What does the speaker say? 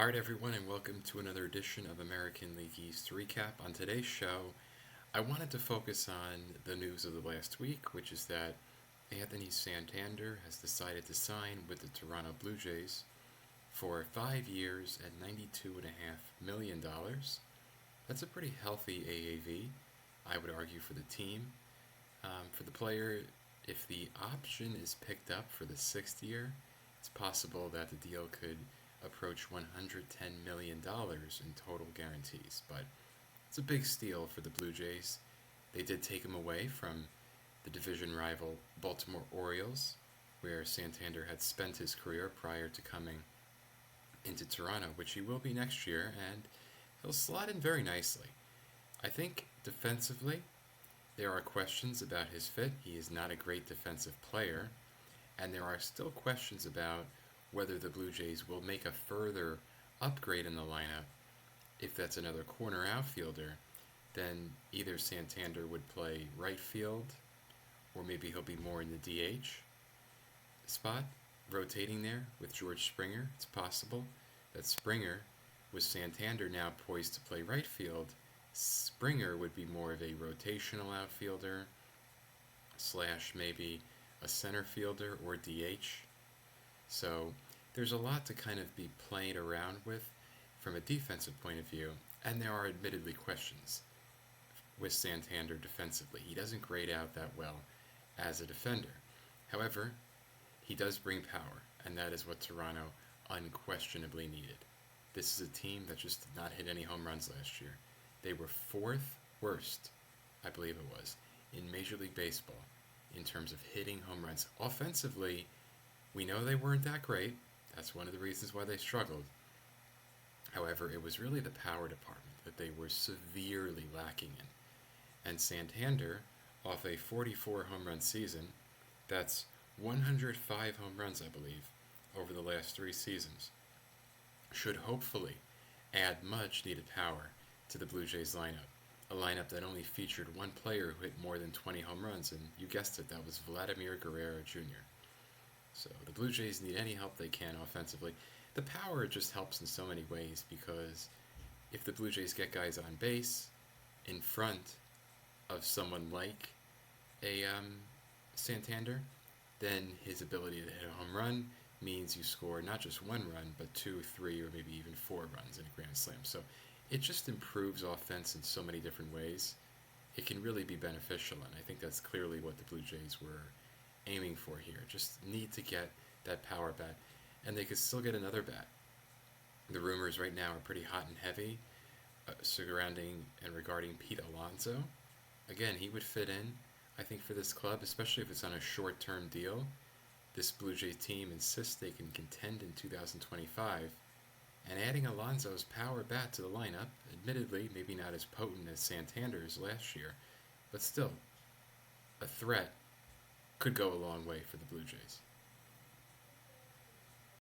Alright, everyone, and welcome to another edition of American League East Recap. On today's show, I wanted to focus on the news of the last week, which is that Anthony Santander has decided to sign with the Toronto Blue Jays for 5 years at $92.5 million. That's a pretty healthy AAV, I would argue, for the team. For the player, if the option is picked up for the sixth year, it's possible that the deal could approach $110 million in total guarantees. But it's a big steal for the Blue Jays. They did take him away from the division rival Baltimore Orioles, where Santander had spent his career prior to coming into Toronto, which he will be next year, and he'll slot in very nicely. I think defensively, there are questions about his fit. He is not a great defensive player, and there are still questions about whether the Blue Jays will make a further upgrade in the lineup. If that's another corner outfielder, then either Santander would play right field, or maybe he'll be more in the DH spot, rotating there with George Springer. It's possible that Springer, with Santander now poised to play right field, Springer would be more of a rotational outfielder, slash maybe a center fielder or DH. So there's a lot to kind of be playing around with from a defensive point of view, and there are admittedly questions with Santander defensively. He doesn't grade out that well as a defender. However, he does bring power, and that is what Toronto unquestionably needed. This is a team that just did not hit any home runs last year. They were fourth worst, I believe it was, in Major League Baseball in terms of hitting home runs. Offensively, we know they weren't that great. That's one of the reasons why they struggled. However, it was really the power department that they were severely lacking in. And Santander, off a 44 home run season, that's 105 home runs, I believe, over the last 3 seasons, should hopefully add much needed power to the Blue Jays lineup. A lineup that only featured one player who hit more than 20 home runs, and you guessed it, that was Vladimir Guerrero Jr. So the Blue Jays need any help they can offensively. The power just helps in so many ways, because if the Blue Jays get guys on base in front of someone like a Santander, then his ability to hit a home run means you score not just one run, but 2, 3, or maybe even 4 runs in a grand slam. So it just improves offense in so many different ways. It can really be beneficial, and I think that's clearly what the Blue Jays were aiming for here. Just need to get that power bat, and they could still get another bat. The rumors right now are pretty hot and heavy surrounding and regarding Pete Alonso. Again, he would fit in, I think, for this club, especially if it's on a short-term deal. This Blue Jays team insists they can contend in 2025, and adding Alonso's power bat to the lineup, admittedly maybe not as potent as Santander's last year, but still a threat, could go a long way for the Blue Jays.